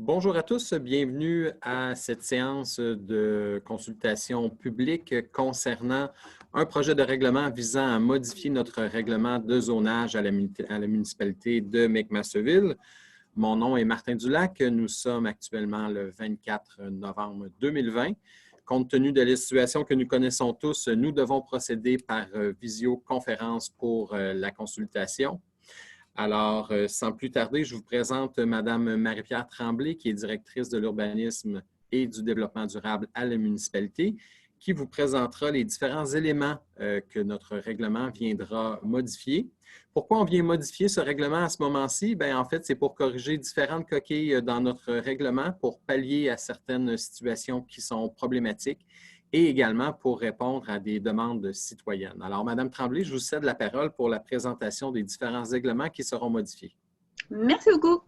Bonjour à tous, bienvenue à cette séance de consultation publique concernant un projet de règlement visant à modifier notre règlement de zonage à la municipalité de McMasterville. Mon nom est Martin Dulac, nous sommes actuellement le 24 novembre 2020. Compte tenu de la situation que nous connaissons tous, nous devons procéder par visioconférence pour la consultation. Alors, sans plus tarder, je vous présente Mme Marie-Pierre Tremblay, qui est directrice de l'urbanisme et du développement durable à la municipalité, qui vous présentera les différents éléments que notre règlement viendra modifier. Pourquoi on vient modifier ce règlement à ce moment-ci? Bien, en fait, c'est pour corriger différentes coquilles dans notre règlement pour pallier à certaines situations qui sont problématiques et également pour répondre à des demandes citoyennes. Alors, Mme Tremblay, je vous cède la parole pour la présentation des différents règlements qui seront modifiés. Merci beaucoup.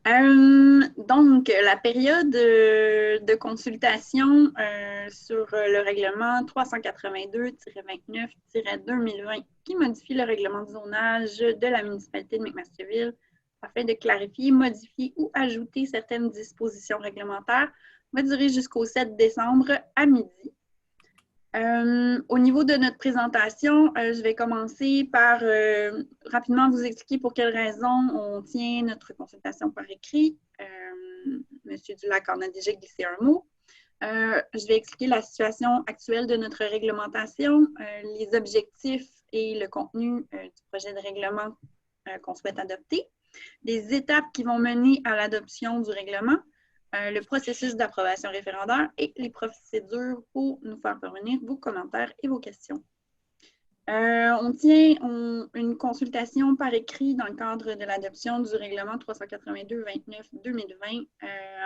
Donc, la période de consultation sur le règlement 382-29-2020 qui modifie le règlement de zonage de la municipalité de McMasterville afin de clarifier, modifier ou ajouter certaines dispositions réglementaires va durer jusqu'au 7 décembre à midi. Au niveau de notre présentation, je vais commencer par rapidement vous expliquer pour quelles raisons on tient notre consultation par écrit. Monsieur Dulac en a déjà glissé un mot. Je vais expliquer la situation actuelle de notre réglementation, les objectifs et le contenu du projet de règlement qu'on souhaite adopter, les étapes qui vont mener à l'adoption du règlement, le processus d'approbation référendaire et les procédures pour nous faire parvenir vos commentaires et vos questions. On tient une consultation par écrit dans le cadre de l'adoption du règlement 382-29-2020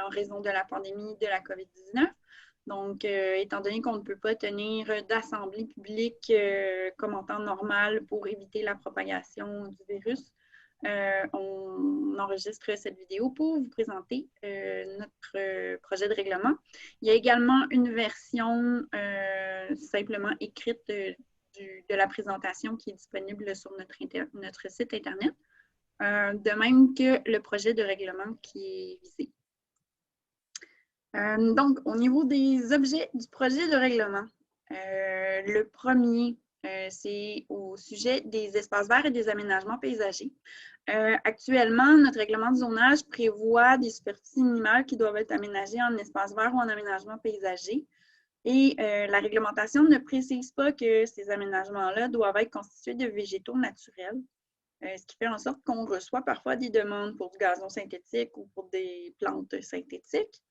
en raison de la pandémie de la COVID-19. Donc, étant donné qu'on ne peut pas tenir d'assemblée publique comme en temps normal pour éviter la propagation du virus, on enregistre cette vidéo pour vous présenter notre projet de règlement. Il y a également une version simplement écrite de la présentation qui est disponible sur notre site Internet, de même que le projet de règlement qui est visé. Donc, au niveau des objets du projet de règlement, le premier, c'est au sujet des espaces verts et des aménagements paysagers. Actuellement, notre règlement de zonage prévoit des superficies minimales qui doivent être aménagées en espaces verts ou en aménagement paysager. Et la réglementation ne précise pas que ces aménagements-là doivent être constitués de végétaux naturels, ce qui fait en sorte qu'on reçoit parfois des demandes pour du gazon synthétique ou pour des plantes synthétiques.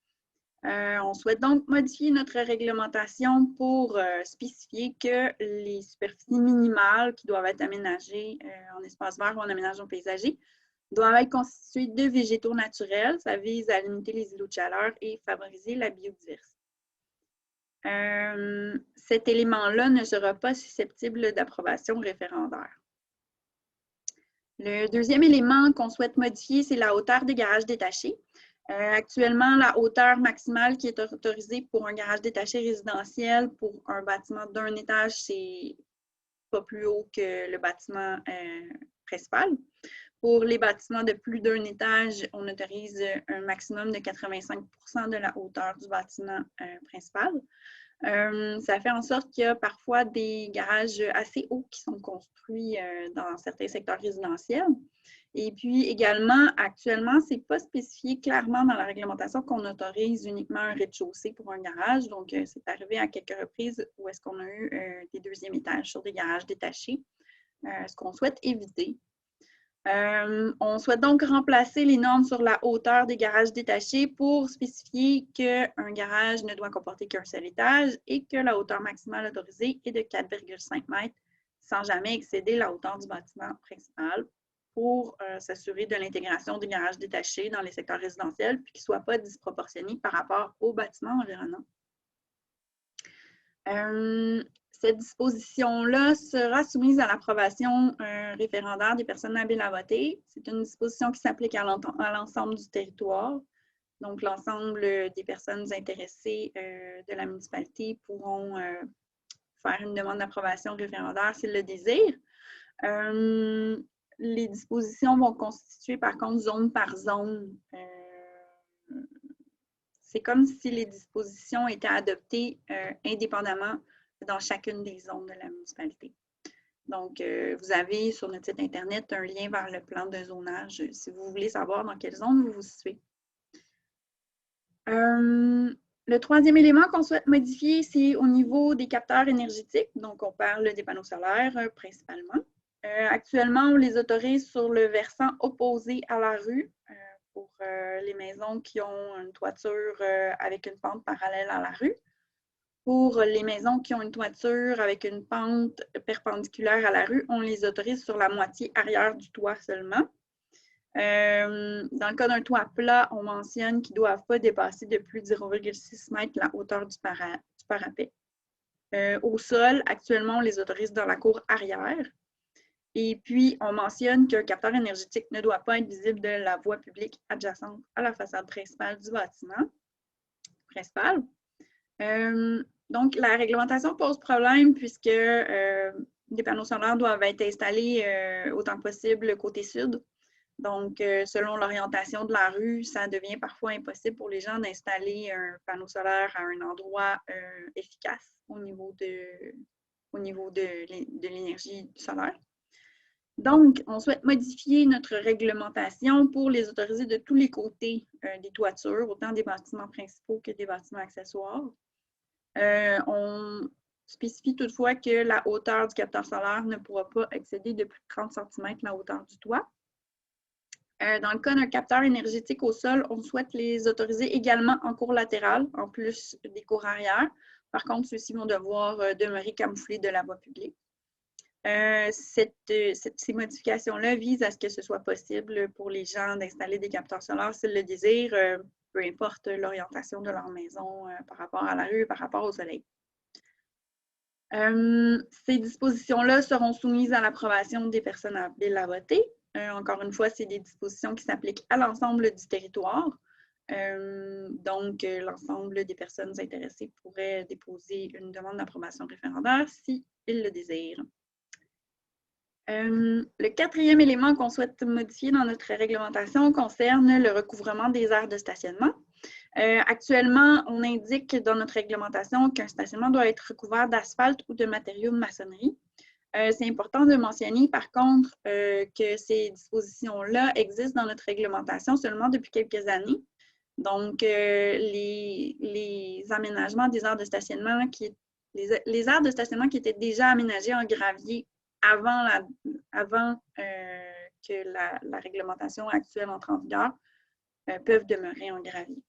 On souhaite donc modifier notre réglementation pour spécifier que les superficies minimales qui doivent être aménagées en espace vert ou en aménagement paysager doivent être constituées de végétaux naturels. Ça vise à limiter les îlots de chaleur et favoriser la biodiversité. Cet élément-là ne sera pas susceptible d'approbation référendaire. Le deuxième élément qu'on souhaite modifier, c'est la hauteur des garages détachés. Actuellement, la hauteur maximale qui est autorisée pour un garage détaché résidentiel pour un bâtiment d'un étage, c'est pas plus haut que le bâtiment principal. Pour les bâtiments de plus d'un étage, on autorise un maximum de 85% de la hauteur du bâtiment principal. Ça fait en sorte qu'il y a parfois des garages assez hauts qui sont construits dans certains secteurs résidentiels. Et puis également, actuellement, ce n'est pas spécifié clairement dans la réglementation qu'on autorise uniquement un rez-de-chaussée pour un garage. Donc, c'est arrivé à quelques reprises où est-ce qu'on a eu des deuxièmes étages sur des garages détachés, ce qu'on souhaite éviter. On souhaite donc remplacer les normes sur la hauteur des garages détachés pour spécifier qu'un garage ne doit comporter qu'un seul étage et que la hauteur maximale autorisée est de 4,5 mètres sans jamais excéder la hauteur du bâtiment principal pour s'assurer de l'intégration des garages détachés dans les secteurs résidentiels puis qu'ils ne soient pas disproportionnés par rapport aux bâtiments environnants. Cette disposition-là sera soumise à l'approbation référendaire des personnes habiles à voter. C'est une disposition qui s'applique à l'ensemble du territoire. Donc, l'ensemble des personnes intéressées de la municipalité pourront faire une demande d'approbation référendaire s'ils le désirent. Les dispositions vont constituer, par contre, zone par zone c'est comme si les dispositions étaient adoptées indépendamment dans chacune des zones de la municipalité. Donc, vous avez sur notre site Internet un lien vers le plan de zonage si vous voulez savoir dans quelle zone vous vous situez. Le troisième élément qu'on souhaite modifier, c'est au niveau des capteurs énergétiques. Donc, on parle des panneaux solaires principalement. Actuellement, on les autorise sur le versant opposé à la rue pour les maisons qui ont une toiture avec une pente parallèle à la rue. Pour les maisons qui ont une toiture avec une pente perpendiculaire à la rue, on les autorise sur la moitié arrière du toit seulement. Dans le cas d'un toit plat, on mentionne qu'ils ne doivent pas dépasser de plus de 0,6 m la hauteur du parapet. Au sol, actuellement, on les autorise dans la cour arrière. Et puis, on mentionne qu'un capteur énergétique ne doit pas être visible de la voie publique adjacente à la façade principale du bâtiment principal. Donc, la réglementation pose problème puisque des panneaux solaires doivent être installés autant que possible côté sud. Donc, selon l'orientation de la rue, ça devient parfois impossible pour les gens d'installer un panneau solaire à un endroit efficace au niveau de l'énergie solaire. Donc, on souhaite modifier notre réglementation pour les autoriser de tous les côtés des toitures, autant des bâtiments principaux que des bâtiments accessoires. On spécifie toutefois que la hauteur du capteur solaire ne pourra pas excéder de plus de 30 cm la hauteur du toit. Dans le cas d'un capteur énergétique au sol, on souhaite les autoriser également en cour latérale, en plus des cours arrière. Par contre, ceux-ci vont devoir demeurer camouflés de la voie publique. Ces modifications-là visent à ce que ce soit possible pour les gens d'installer des capteurs solaires s'ils le désirent, peu importe l'orientation de leur maison par rapport à la rue, par rapport au soleil. Ces dispositions-là seront soumises à l'approbation des personnes habiles à voter. Encore une fois, c'est des dispositions qui s'appliquent à l'ensemble du territoire. Donc, l'ensemble des personnes intéressées pourraient déposer une demande d'approbation référendaire s'ils le désirent. Le quatrième élément qu'on souhaite modifier dans notre réglementation concerne le recouvrement des aires de stationnement. Actuellement, on indique dans notre réglementation qu'un stationnement doit être recouvert d'asphalte ou de matériaux de maçonnerie. C'est important de mentionner, par contre, que ces dispositions-là existent dans notre réglementation seulement depuis quelques années. Donc, les aménagements des aires de stationnement, les aires de stationnement qui étaient déjà aménagées en gravier avant que la réglementation actuelle entre en vigueur, peuvent demeurer en gravier.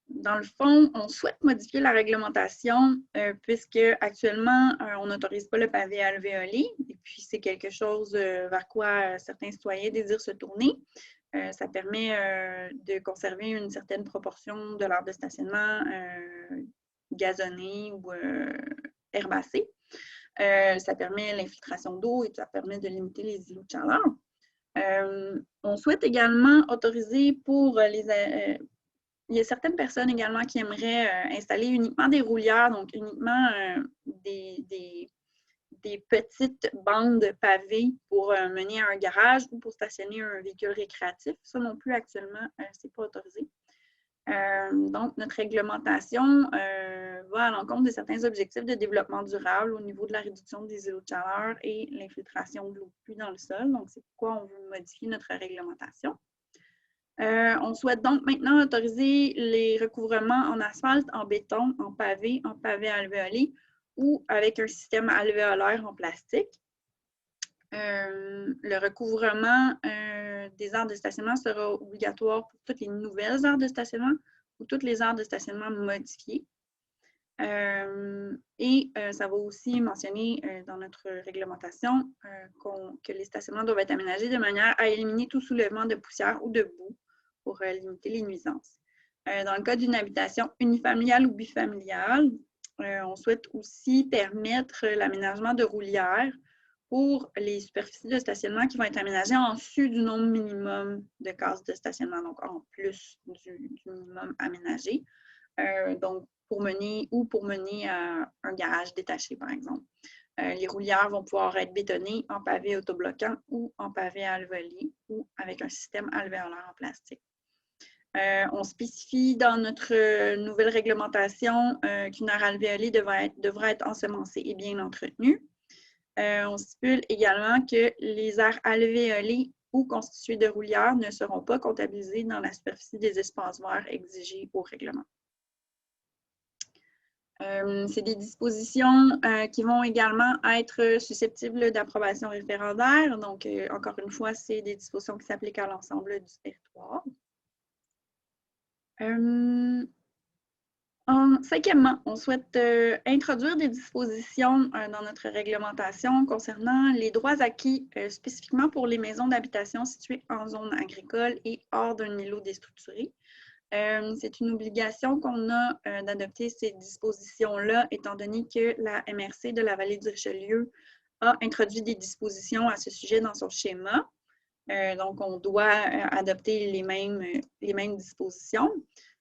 Dans le fond, on souhaite modifier la réglementation puisque actuellement, on n'autorise pas le pavé alvéolé et puis c'est quelque chose vers quoi certains citoyens désirent se tourner. Ça permet de conserver une certaine proportion de l'aire de stationnement gazonnée ou herbacée. Ça permet l'infiltration d'eau et ça permet de limiter les îlots de chaleur. On souhaite également autoriser pour il y a certaines personnes également qui aimeraient installer uniquement des roulières, donc uniquement des petites bandes pavées pour mener à un garage ou pour stationner un véhicule récréatif. Ça non plus, actuellement, ce n'est pas autorisé. Donc, notre réglementation va à l'encontre de certains objectifs de développement durable au niveau de la réduction des îlots de chaleur et l'infiltration de l'eau de pluie dans le sol. Donc, c'est pourquoi on veut modifier notre réglementation. On souhaite donc maintenant autoriser les recouvrements en asphalte, en béton, en pavé alvéolé ou avec un système alvéolaire en plastique. Le recouvrement des aires de stationnement sera obligatoire pour toutes les nouvelles aires de stationnement ou toutes les aires de stationnement modifiées. Ça va aussi mentionner dans notre réglementation que les stationnements doivent être aménagés de manière à éliminer tout soulèvement de poussière ou de boue pour limiter les nuisances. Dans le cas d'une habitation unifamiliale ou bifamiliale, on souhaite aussi permettre l'aménagement de roulières pour les superficies de stationnement qui vont être aménagées en dessus du nombre minimum de cases de stationnement, donc en plus du minimum aménagé. Donc, pour mener à un garage détaché, par exemple. Les roulières vont pouvoir être bétonnées en pavé autobloquant ou en pavé alvéolé ou avec un système alvéolaire en plastique. On spécifie dans notre nouvelle réglementation qu'une aire alvéolée devra être ensemencée et bien entretenue. On stipule également que les aires alvéolées ou constituées de roulières ne seront pas comptabilisées dans la superficie des espaces verts exigés au règlement. C'est des dispositions qui vont également être susceptibles d'approbation référendaire. Donc, encore une fois, c'est des dispositions qui s'appliquent à l'ensemble du territoire. Cinquièmement, on souhaite introduire des dispositions dans notre réglementation concernant les droits acquis spécifiquement pour les maisons d'habitation situées en zone agricole et hors d'un îlot déstructuré. C'est une obligation qu'on a d'adopter ces dispositions-là, étant donné que la MRC de la Vallée du Richelieu a introduit des dispositions à ce sujet dans son schéma. Donc, on doit adopter les mêmes dispositions.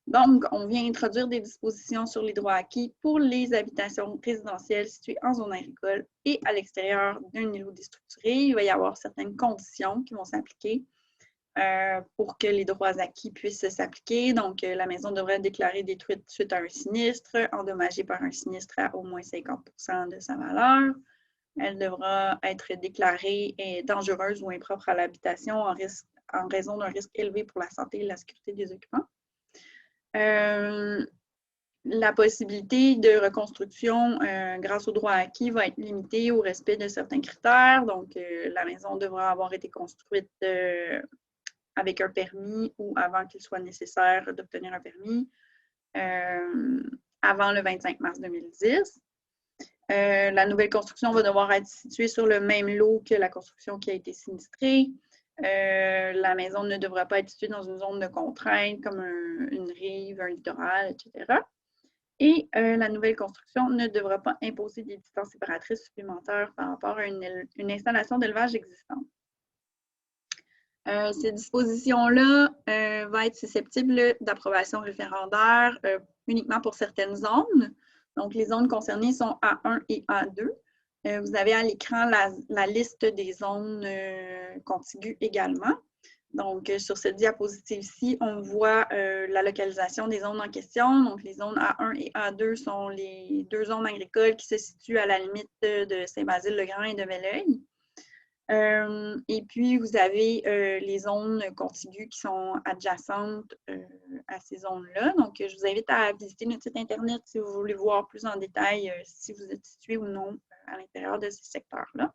Donc, on vient introduire des dispositions sur les droits acquis pour les habitations résidentielles situées en zone agricole et à l'extérieur d'un îlot déstructuré. Il va y avoir certaines conditions qui vont s'appliquer pour que les droits acquis puissent s'appliquer. Donc, la maison devrait être déclarée détruite suite à un sinistre, endommagée par un sinistre à au moins 50% de sa valeur. Elle devra être déclarée dangereuse ou impropre à l'habitation en raison d'un risque élevé pour la santé et la sécurité des occupants. La possibilité de reconstruction grâce aux droits acquis va être limitée au respect de certains critères. Donc, la maison devra avoir été construite avec un permis ou avant qu'il soit nécessaire d'obtenir un permis avant le 25 mars 2010. La nouvelle construction va devoir être située sur le même lot que la construction qui a été sinistrée. La maison ne devra pas être située dans une zone de contrainte comme une rive, un littoral, etc. Et la nouvelle construction ne devra pas imposer des distances séparatrices supplémentaires par rapport à une installation d'élevage existante. Ces dispositions-là vont être susceptibles d'approbation référendaire uniquement pour certaines zones. Donc, les zones concernées sont A1 et A2. Vous avez à l'écran la liste des zones contiguës également. Donc, sur cette diapositive-ci, on voit la localisation des zones en question. Donc, les zones A1 et A2 sont les deux zones agricoles qui se situent à la limite de Saint-Basile-le-Grand et de Belleuil. Et puis, vous avez les zones contiguës qui sont adjacentes à ces zones-là. Donc, je vous invite à visiter notre site Internet si vous voulez voir plus en détail si vous êtes situé ou non à l'intérieur de ces secteurs-là.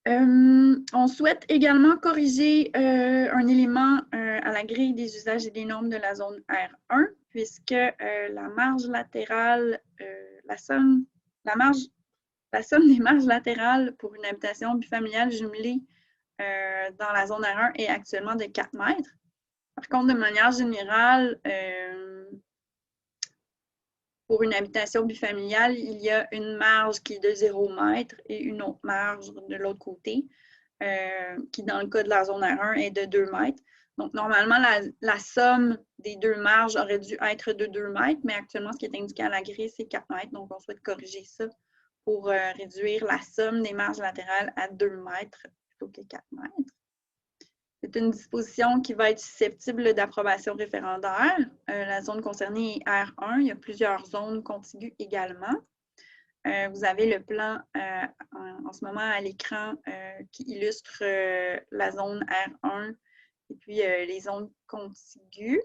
On souhaite également corriger un élément à la grille des usages et des normes de la zone R1, puisque la marge latérale, la somme des marges latérales pour une habitation bifamiliale jumelée dans la zone R1 est actuellement de 4 mètres. Par contre, de manière générale, pour une habitation bifamiliale, il y a une marge qui est de 0 mètre et une autre marge de l'autre côté, qui dans le cas de la zone R1 est de 2 mètres. Donc, normalement, la somme des deux marges aurait dû être de 2 mètres, mais actuellement, ce qui est indiqué à la grille, c'est 4 mètres. Donc, on souhaite corriger ça pour réduire la somme des marges latérales à 2 mètres plutôt que 4 mètres. C'est une disposition qui va être susceptible d'approbation référendaire. La zone concernée est R1. Il y a plusieurs zones contiguës également. Vous avez le plan en ce moment à l'écran qui illustre la zone R1 et puis les zones contiguës.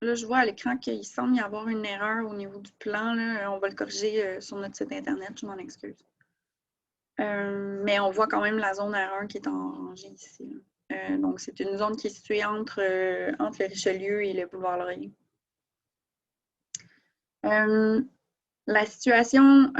Là, je vois à l'écran qu'il semble y avoir une erreur au niveau du plan. Là. On va le corriger sur notre site Internet, je m'en excuse. Mais on voit quand même la zone R1 qui est en rangée ici. Donc, c'est une zone qui est située entre le Richelieu et le boulevard Laurier. La situation,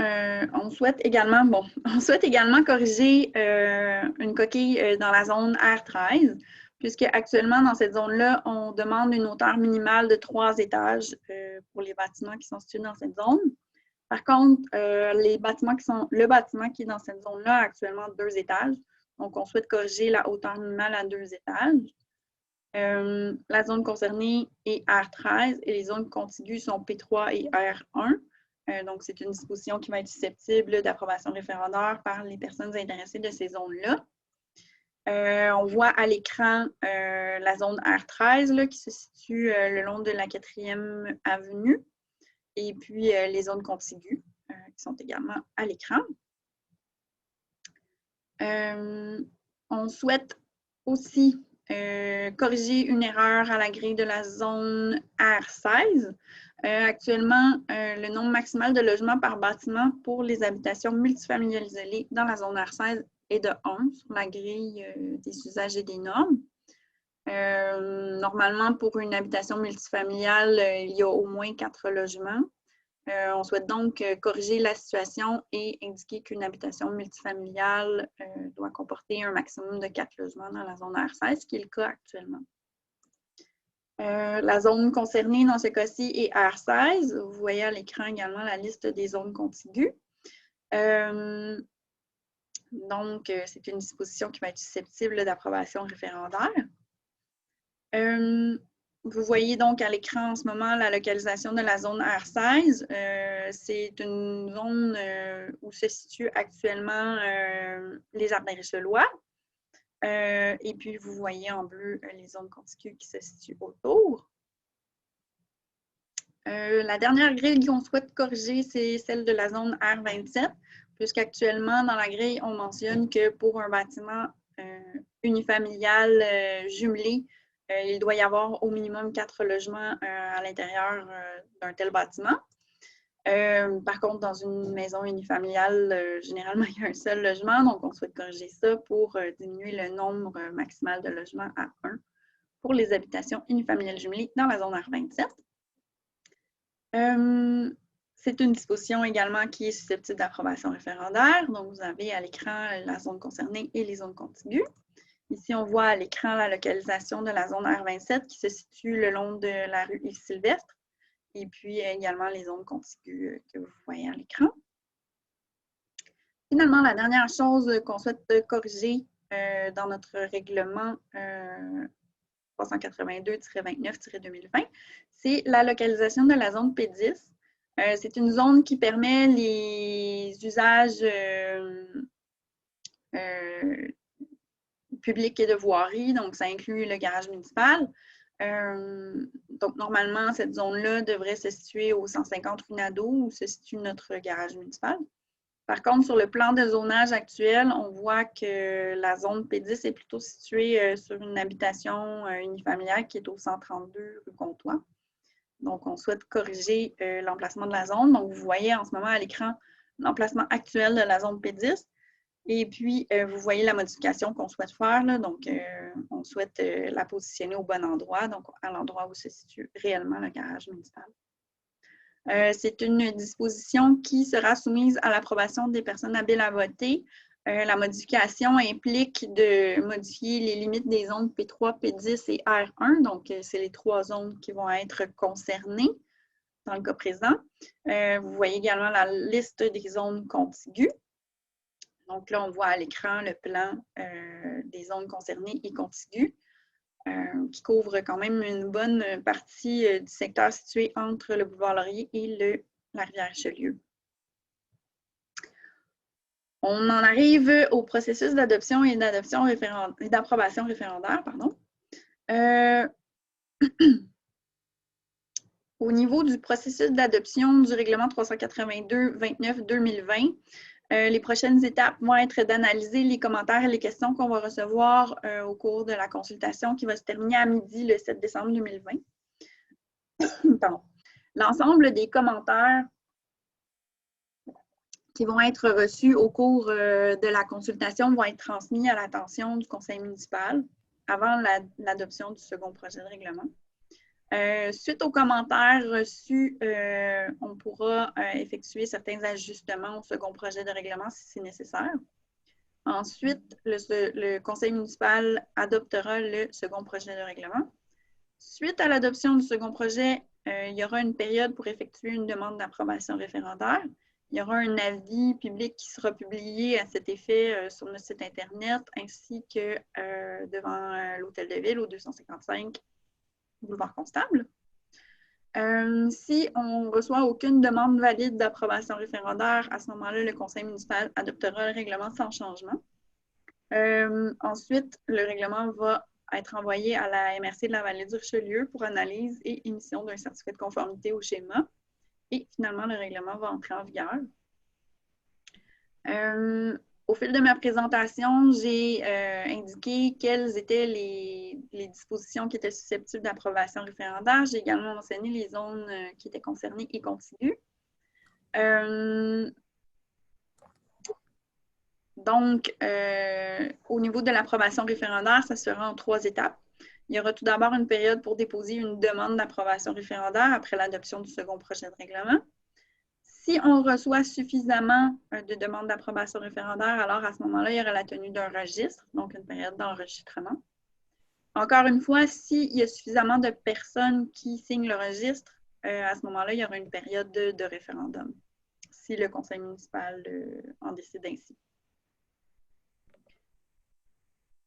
on souhaite également corriger une coquille dans la zone R13, puisque actuellement, dans cette zone-là, on demande une hauteur minimale de 3 étages pour les bâtiments qui sont situés dans cette zone. Par contre, le bâtiment qui est dans cette zone-là a actuellement 2 étages. Donc, on souhaite corriger la hauteur minimale à 2 étages. La zone concernée est R13 et les zones contiguës sont P3 et R1. Donc, c'est une disposition qui va être susceptible d'approbation référendaire par les personnes intéressées de ces zones-là. On voit à l'écran la zone R13 là, qui se situe le long de la 4e avenue et puis les zones contiguës qui sont également à l'écran. On souhaite aussi corriger une erreur à la grille de la zone R16. Actuellement, le nombre maximal de logements par bâtiment pour les habitations multifamiliales isolées dans la zone R16 est de 1 sur la grille des usages et des normes. Normalement, pour une habitation multifamiliale, il y a au moins 4 logements. On souhaite donc corriger la situation et indiquer qu'une habitation multifamiliale doit comporter un maximum de 4 logements dans la zone R16, ce qui est le cas actuellement. La zone concernée dans ce cas-ci est R16. Vous voyez à l'écran également la liste des zones contiguës. Donc, c'est une disposition qui va être susceptible d'approbation référendaire. Vous voyez donc à l'écran en ce moment la localisation de la zone R16. C'est une zone où se situent actuellement les jardins Richelieu. Et puis, vous voyez en bleu les zones contiguës qui se situent autour. La dernière grille qu'on souhaite corriger, c'est celle de la zone R27, puisqu'actuellement, dans la grille, on mentionne que pour un bâtiment unifamilial jumelé, il doit y avoir au minimum 4 logements à l'intérieur d'un tel bâtiment. Par contre, dans une maison unifamiliale, généralement, il y a un seul logement, donc on souhaite corriger ça pour diminuer le nombre maximal de logements à 1 pour les habitations unifamiliales jumelées dans la zone R27. C'est une disposition également qui est susceptible d'approbation référendaire. Donc, vous avez à l'écran la zone concernée et les zones contiguës. Ici, on voit à l'écran la localisation de la zone R27 qui se situe le long de la rue Yves-Sylvestre. Et puis également les zones contiguës que vous voyez à l'écran. Finalement, la dernière chose qu'on souhaite corriger dans notre règlement 382-29-2020, c'est la localisation de la zone P10. C'est une zone qui permet les usages publics et de voirie, donc ça inclut le garage municipal. Donc, normalement, cette zone-là devrait se situer au 150 rue Nadeau où se situe notre garage municipal. Par contre, sur le plan de zonage actuel, on voit que la zone P10 est plutôt située sur une habitation unifamiliale qui est au 132 rue Comtois. Donc, on souhaite corriger l'emplacement de la zone. Donc, vous voyez en ce moment à l'écran l'emplacement actuel de la zone P10. Et puis, vous voyez la modification qu'on souhaite faire. Là. Donc, on souhaite la positionner au bon endroit, donc à l'endroit où se situe réellement le garage municipal. C'est une disposition qui sera soumise à l'approbation des personnes habiles à voter. La modification implique de modifier les limites des zones P3, P10 et R1. Donc, c'est les 3 zones qui vont être concernées dans le cas présent. Vous voyez également la liste des zones contiguës. Donc là, on voit à l'écran le plan des zones concernées et contiguës qui couvre quand même une bonne partie du secteur situé entre le boulevard Laurier et la rivière Richelieu. On en arrive au processus d'adoption et d'approbation référendaire. Au niveau du processus d'adoption du règlement 382-29-2020, les prochaines étapes vont être d'analyser les commentaires et les questions qu'on va recevoir au cours de la consultation qui va se terminer à midi le 7 décembre 2020. L'ensemble des commentaires qui vont être reçus au cours de la consultation vont être transmis à l'attention du conseil municipal avant l'adoption du second projet de règlement. Suite aux commentaires reçus, on pourra effectuer certains ajustements au second projet de règlement si c'est nécessaire. Ensuite, le conseil municipal adoptera le second projet de règlement. Suite à l'adoption du second projet, il y aura une période pour effectuer une demande d'approbation référendaire. Il y aura un avis public qui sera publié à cet effet sur notre site Internet ainsi que devant l'Hôtel de Ville au 255 boulevard Constable. Si on ne reçoit aucune demande valide d'approbation référendaire, à ce moment-là, le conseil municipal adoptera le règlement sans changement. Ensuite, le règlement va être envoyé à la MRC de la Vallée du Richelieu pour analyse et émission d'un certificat de conformité au schéma. Et finalement, le règlement va entrer en vigueur. Au fil de ma présentation, j'ai indiqué quelles étaient les dispositions qui étaient susceptibles d'approbation référendaire. J'ai également mentionné les zones qui étaient concernées et contiguës. Donc, au niveau de l'approbation référendaire, ça sera en 3 étapes. Il y aura tout d'abord une période pour déposer une demande d'approbation référendaire après l'adoption du second projet de règlement. Si on reçoit suffisamment de demandes d'approbation référendaire, alors à ce moment-là, il y aura la tenue d'un registre, donc une période d'enregistrement. Encore une fois, s'il y a suffisamment de personnes qui signent le registre, à ce moment-là, il y aura une période de référendum, si le conseil municipal en décide ainsi.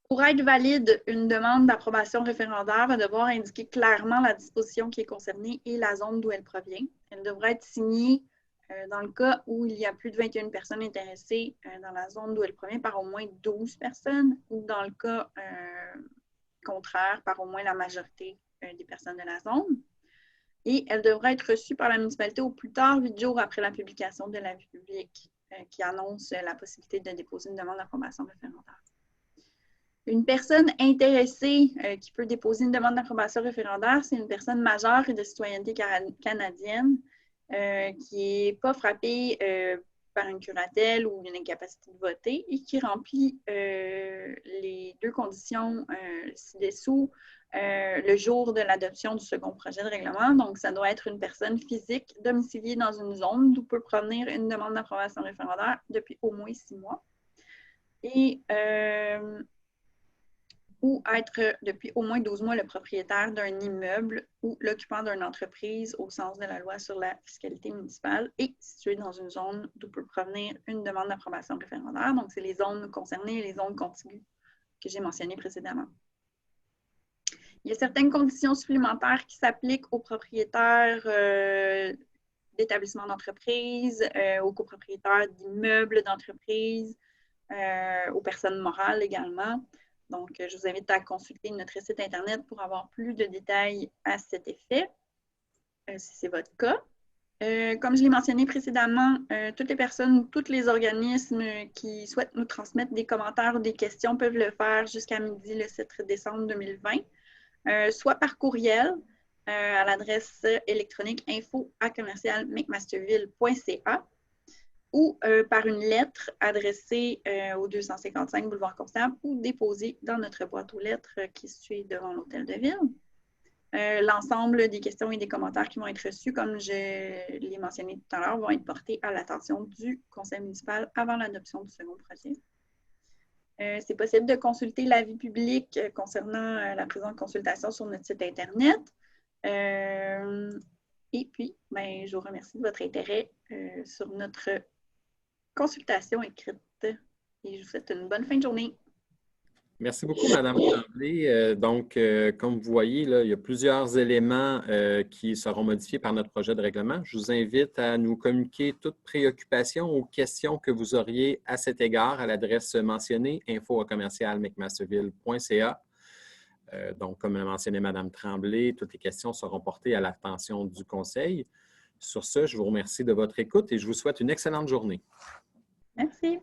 Pour être valide, une demande d'approbation référendaire va devoir indiquer clairement la disposition qui est concernée et la zone d'où elle provient. Elle devra être signée dans le cas où il y a plus de 21 personnes intéressées dans la zone d'où elle provient par au moins 12 personnes ou dans le cas contraire par au moins la majorité des personnes de la zone. Et elle devra être reçue par la municipalité au plus tard 8 jours après la publication de l'avis public qui annonce la possibilité de déposer une demande d'approbation référendaire. Une personne intéressée qui peut déposer une demande d'approbation référendaire, c'est une personne majeure et de citoyenneté canadienne qui n'est pas frappée par une curatelle ou une incapacité de voter et qui remplit les 2 conditions ci-dessous le jour de l'adoption du second projet de règlement. Donc, ça doit être une personne physique domiciliée dans une zone d'où peut provenir une demande d'approbation référendaire depuis au moins 6 mois. Et ou être depuis au moins 12 mois le propriétaire d'un immeuble ou l'occupant d'une entreprise au sens de la loi sur la fiscalité municipale et situé dans une zone d'où peut provenir une demande d'approbation référendaire. Donc, c'est les zones concernées et les zones contiguës que j'ai mentionnées précédemment. Il y a certaines conditions supplémentaires qui s'appliquent aux propriétaires d'établissements d'entreprise, aux copropriétaires d'immeubles d'entreprise, aux personnes morales également. Donc, je vous invite à consulter notre site Internet pour avoir plus de détails à cet effet, si c'est votre cas. Comme je l'ai mentionné précédemment, toutes les personnes, tous les organismes qui souhaitent nous transmettre des commentaires ou des questions peuvent le faire jusqu'à midi le 7 décembre 2020, soit par courriel à l'adresse électronique info@commercial-mcmasterville.ca ou par une lettre adressée au 255 boulevard Constable ou déposée dans notre boîte aux lettres qui est située devant l'Hôtel de Ville. L'ensemble des questions et des commentaires qui vont être reçus, comme je l'ai mentionné tout à l'heure, vont être portés à l'attention du conseil municipal avant l'adoption du second projet. C'est possible de consulter l'avis public concernant la présente consultation sur notre site Internet. Et puis, je vous remercie de votre intérêt sur notre consultation écrite et je vous souhaite une bonne fin de journée. Merci beaucoup, Mme Tremblay. Donc, comme vous voyez, là, il y a plusieurs éléments qui seront modifiés par notre projet de règlement. Je vous invite à nous communiquer toute préoccupation ou questions que vous auriez à cet égard à l'adresse mentionnée info@commercial-mcmasterville.ca. Donc, comme l'a mentionné Mme Tremblay, toutes les questions seront portées à l'attention du Conseil. Sur ce, je vous remercie de votre écoute et je vous souhaite une excellente journée. Merci.